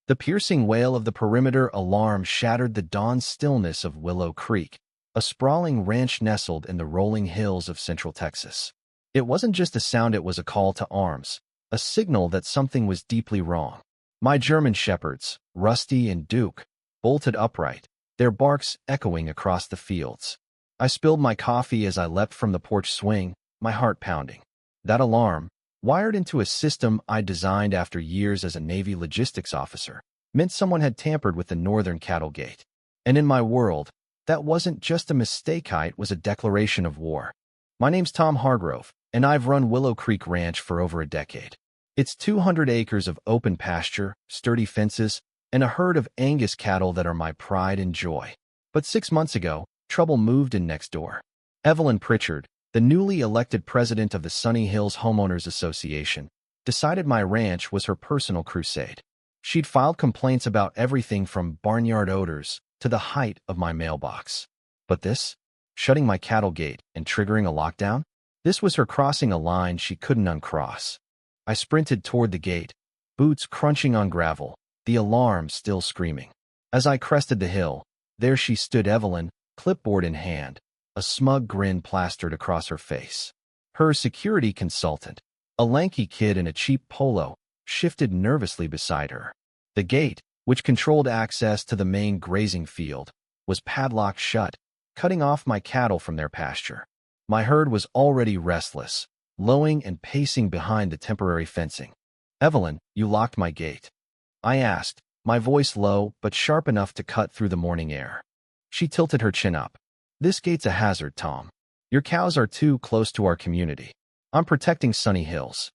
The piercing wail of the perimeter alarm shattered the dawn stillness of Willow Creek, a sprawling ranch nestled in the rolling hills of central Texas. It wasn't just a sound, it was a call to arms, a signal that something was deeply wrong. My German shepherds, Rusty and Duke, bolted upright, their barks echoing across the fields. I spilled my coffee as I leapt from the porch swing, my heart pounding. That alarm, wired into a system I designed after years as a Navy logistics officer, meant someone had tampered with the northern cattle gate. And in my world, that wasn't just a mistake, it was a declaration of war. My name's Tom Hargrove, and I've run Willow Creek Ranch for over a decade. It's 200 acres of open pasture, sturdy fences, and a herd of Angus cattle that are my pride and joy. But 6 months ago, trouble moved in next door. Evelyn Pritchard, the newly elected president of the Sunny Hills Homeowners Association, decided my ranch was her personal crusade. She'd filed complaints about everything from barnyard odors to the height of my mailbox. But this, shutting my cattle gate and triggering a lockdown, this was her crossing a line she couldn't uncross. I sprinted toward the gate, boots crunching on gravel, the alarm still screaming. As I crested the hill, there she stood, Evelyn, clipboard in hand, a smug grin plastered across her face. Her security consultant, a lanky kid in a cheap polo, shifted nervously beside her. The gate, which controlled access to the main grazing field, was padlocked shut, cutting off my cattle from their pasture. My herd was already restless, lowing and pacing behind the temporary fencing. "Evelyn, you locked my gate," I asked, my voice low but sharp enough to cut through the morning air. She tilted her chin up. "This gate's a hazard, Tom. Your cows are too close to our community. I'm protecting Sunny Hills."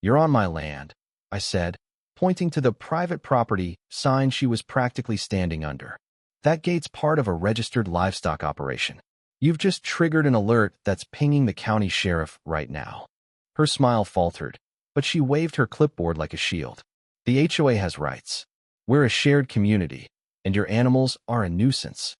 "You're on my land," I said, pointing to the private property sign she was practically standing under. "That gate's part of a registered livestock operation. You've just triggered an alert that's pinging the county sheriff right now." Her smile faltered, but she waved her clipboard like a shield. "The HOA has rights. We're a shared community, and your animals are a nuisance."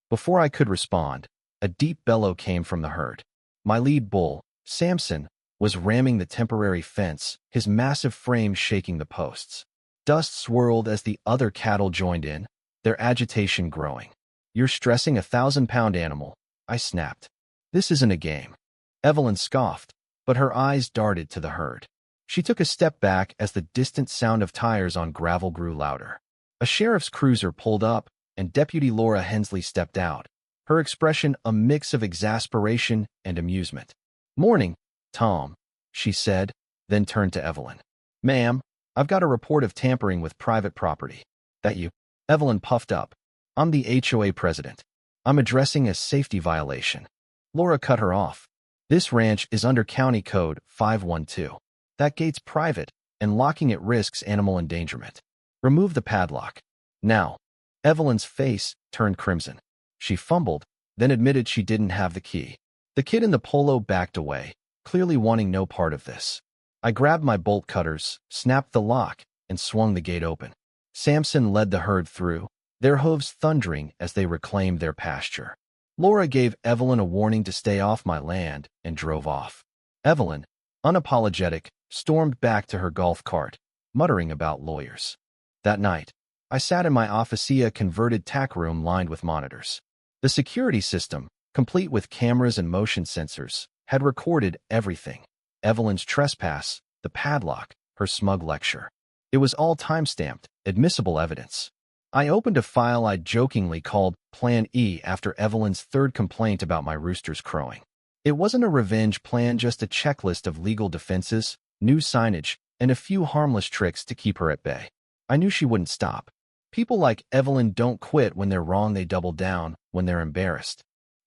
Before I could respond, a deep bellow came from the herd. My lead bull, Samson, was ramming the temporary fence, his massive frame shaking the posts. Dust swirled as the other cattle joined in, their agitation growing. "You're stressing a 1,000-pound animal," I snapped. "This isn't a game." Evelyn scoffed, but her eyes darted to the herd. She took a step back as the distant sound of tires on gravel grew louder. A sheriff's cruiser pulled up, and Deputy Laura Hensley stepped out, her expression a mix of exasperation and amusement. "Morning, Tom," she said, then turned to Evelyn. "Ma'am, I've got a report of tampering with private property." "That you?" Evelyn puffed up. "I'm the HOA president. I'm addressing a safety violation." Laura cut her off. "This ranch is under County Code 512. That gate's private, and locking it risks animal endangerment. Remove the padlock. Now." Evelyn's face turned crimson. She fumbled, then admitted she didn't have the key. The kid in the polo backed away, clearly wanting no part of this. I grabbed my bolt cutters, snapped the lock, and swung the gate open. Samson led the herd through, their hooves thundering as they reclaimed their pasture. Laura gave Evelyn a warning to stay off my land and drove off. Evelyn, unapologetic, stormed back to her golf cart, muttering about lawyers. That night, I sat in my officia converted tack room lined with monitors. The security system, complete with cameras and motion sensors, had recorded everything. Evelyn's trespass, the padlock, her smug lecture. It was all time-stamped, admissible evidence. I opened a file I'd jokingly called Plan E after Evelyn's third complaint about my roosters crowing. It wasn't a revenge plan, just a checklist of legal defenses, new signage, and a few harmless tricks to keep her at bay. I knew she wouldn't stop. People like Evelyn don't quit when they're wrong, they double down when they're embarrassed.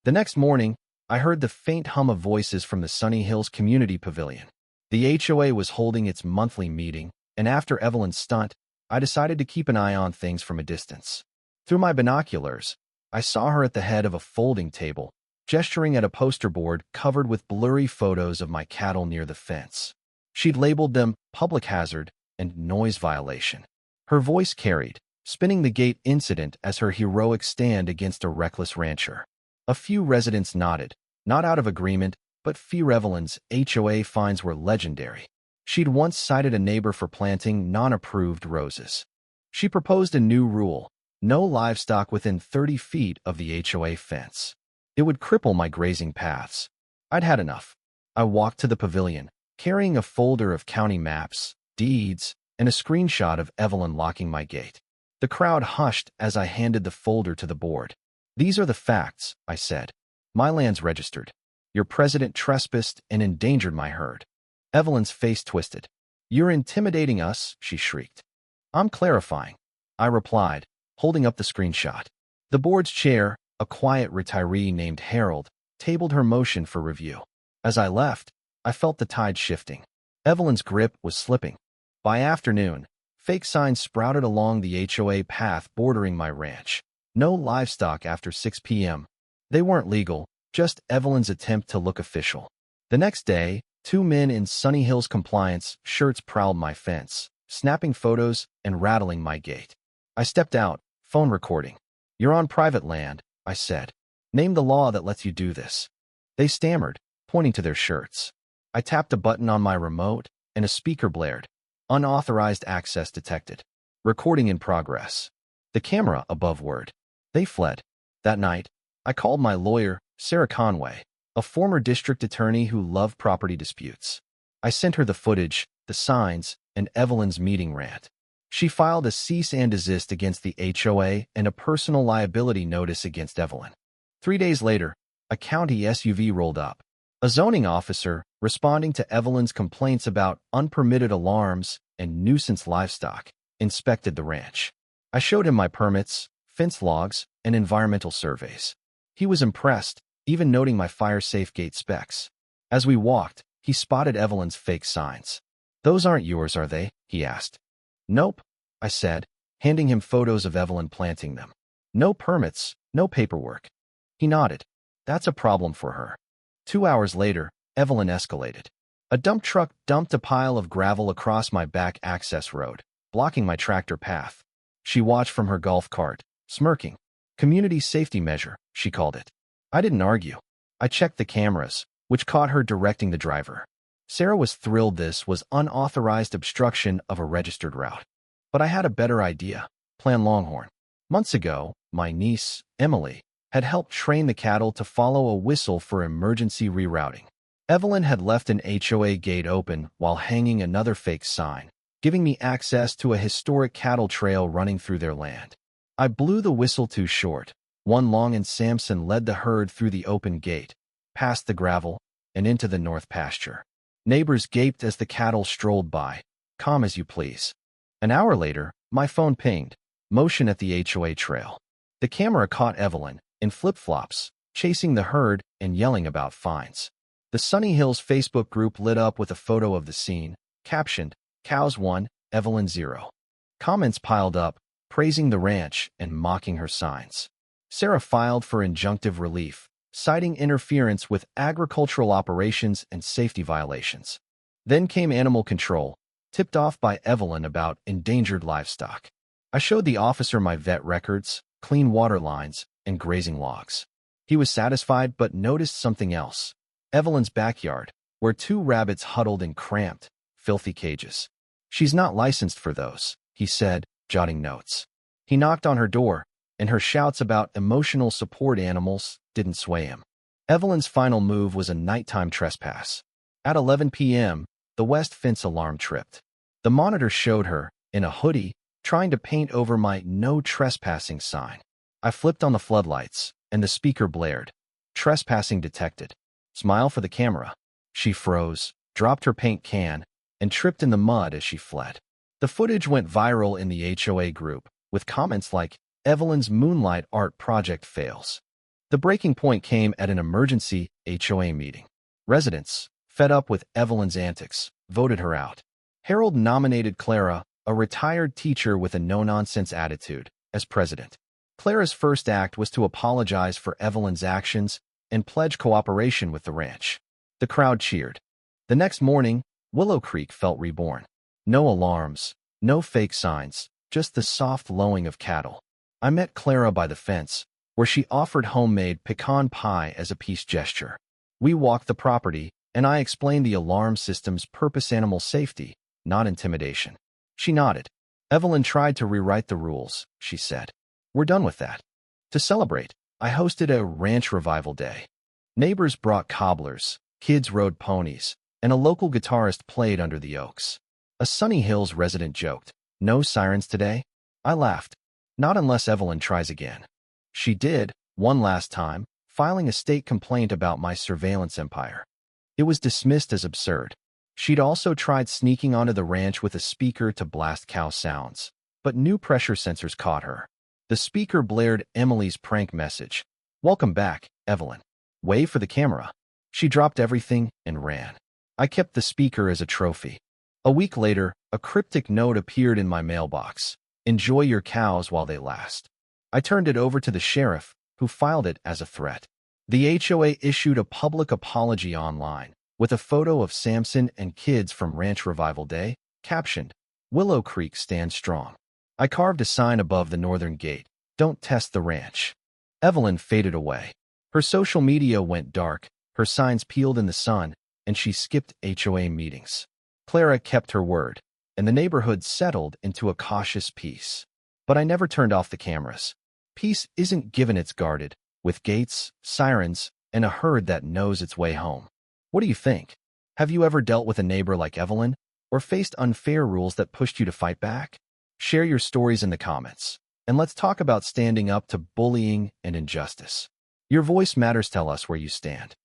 The next morning, I heard the faint hum of voices from the Sunny Hills Community Pavilion. The HOA was holding its monthly meeting, and after Evelyn's stunt, I decided to keep an eye on things from a distance. Through my binoculars, I saw her at the head of a folding table, gesturing at a poster board covered with blurry photos of my cattle near the fence. She'd labeled them public hazard and noise violation. Her voice carried, spinning the gate incident as her heroic stand against a reckless rancher. A few residents nodded, not out of agreement, but fear. Evelyn's HOA fines were legendary. She'd once cited a neighbor for planting non-approved roses. She proposed a new rule: no livestock within 30 feet of the HOA fence. It would cripple my grazing paths. I'd had enough. I walked to the pavilion, carrying a folder of county maps, deeds, and a screenshot of Evelyn locking my gate. The crowd hushed as I handed the folder to the board. "These are the facts," I said. "My land's registered. Your president trespassed and endangered my herd." Evelyn's face twisted. "You're intimidating us," she shrieked. "I'm clarifying," I replied, holding up the screenshot. The board's chair, a quiet retiree named Harold, tabled her motion for review. As I left, I felt the tide shifting. Evelyn's grip was slipping. By afternoon, fake signs sprouted along the HOA path bordering my ranch. No livestock after 6 p.m. They weren't legal, just Evelyn's attempt to look official. The next day, 2 men in Sunny Hills compliance shirts prowled my fence, snapping photos and rattling my gate. I stepped out, phone recording. "You're on private land," I said. "Name the law that lets you do this." They stammered, pointing to their shirts. I tapped a button on my remote, and a speaker blared. "Unauthorized access detected. Recording in progress." The camera above word. They fled. That night, I called my lawyer, Sarah Conway, a former district attorney who loved property disputes. I sent her the footage, the signs, and Evelyn's meeting rant. She filed a cease and desist against the HOA and a personal liability notice against Evelyn. 3 days later, a county SUV rolled up. A zoning officer, responding to Evelyn's complaints about unpermitted alarms and nuisance livestock, inspected the ranch. I showed him my permits, fence logs, and environmental surveys. He was impressed, even noting my fire-safe gate specs. As we walked, he spotted Evelyn's fake signs. "Those aren't yours, are they?" he asked. "Nope," I said, handing him photos of Evelyn planting them. "No permits, no paperwork." He nodded. "That's a problem for her." 2 hours later, Evelyn escalated. A dump truck dumped a pile of gravel across my back access road, blocking my tractor path. She watched from her golf cart, smirking. "Community safety measure," she called it. I didn't argue. I checked the cameras, which caught her directing the driver. Sarah was thrilled. This was unauthorized obstruction of a registered route. But I had a better idea: Plan Longhorn. Months ago, my niece, Emily, had helped train the cattle to follow a whistle for emergency rerouting. Evelyn had left an HOA gate open while hanging another fake sign, giving me access to a historic cattle trail running through their land. I blew the whistle too short. One Long and Sampson led the herd through the open gate, past the gravel, and into the north pasture. Neighbors gaped as the cattle strolled by. "Calm as you please." An hour later, my phone pinged. Motion at the HOA trail. The camera caught Evelyn, in flip-flops, chasing the herd and yelling about fines. The Sunny Hills Facebook group lit up with a photo of the scene, captioned, "Cows 1, Evelyn 0. Comments piled up, praising the ranch and mocking her signs. Sarah filed for injunctive relief, citing interference with agricultural operations and safety violations. Then came animal control, tipped off by Evelyn about endangered livestock. I showed the officer my vet records, clean water lines, and grazing logs. He was satisfied but noticed something else. Evelyn's backyard, where 2 rabbits huddled in cramped, filthy cages. "She's not licensed for those," he said, jotting notes. He knocked on her door, and her shouts about emotional support animals didn't sway him. Evelyn's final move was a nighttime trespass. At 11 p.m., the west fence alarm tripped. The monitor showed her, in a hoodie, trying to paint over my "no trespassing" sign. I flipped on the floodlights, and the speaker blared. "Trespassing detected. Smile for the camera." She froze, dropped her paint can, and tripped in the mud as she fled. The footage went viral in the HOA group, with comments like, "Evelyn's moonlight art project fails." The breaking point came at an emergency HOA meeting. Residents, fed up with Evelyn's antics, voted her out. Harold nominated Clara, a retired teacher with a no-nonsense attitude, as president. Clara's first act was to apologize for Evelyn's actions and pledge cooperation with the ranch. The crowd cheered. The next morning, Willow Creek felt reborn. No alarms, no fake signs, just the soft lowing of cattle. I met Clara by the fence, where she offered homemade pecan pie as a peace gesture. We walked the property, and I explained the alarm system's purpose: animal safety, not intimidation. She nodded. Evelyn tried to rewrite the rules, she said. We're done with that. To celebrate, I hosted a ranch revival day. Neighbors brought cobblers, kids rode ponies, and a local guitarist played under the oaks. A Sunny Hills resident joked, "No sirens today?" I laughed. Not unless Evelyn tries again. She did, one last time, filing a state complaint about my surveillance empire. It was dismissed as absurd. She'd also tried sneaking onto the ranch with a speaker to blast cow sounds, but new pressure sensors caught her. The speaker blared Emily's prank message. "Welcome back, Evelyn. Wave for the camera." She dropped everything and ran. I kept the speaker as a trophy. A week later, a cryptic note appeared in my mailbox. "Enjoy your cows while they last." I turned it over to the sheriff, who filed it as a threat. The HOA issued a public apology online, with a photo of Samson and kids from Ranch Revival Day, captioned, "Willow Creek stands strong." I carved a sign above the northern gate, "Don't test the ranch." Evelyn faded away. Her social media went dark, her signs peeled in the sun, and she skipped HOA meetings. Clara kept her word, and the neighborhood settled into a cautious peace. But I never turned off the cameras. Peace isn't given, it's guarded, with gates, sirens, and a herd that knows its way home. What do you think? Have you ever dealt with a neighbor like Evelyn, or faced unfair rules that pushed you to fight back? Share your stories in the comments, and let's talk about standing up to bullying and injustice. Your voice matters. Tell us where you stand.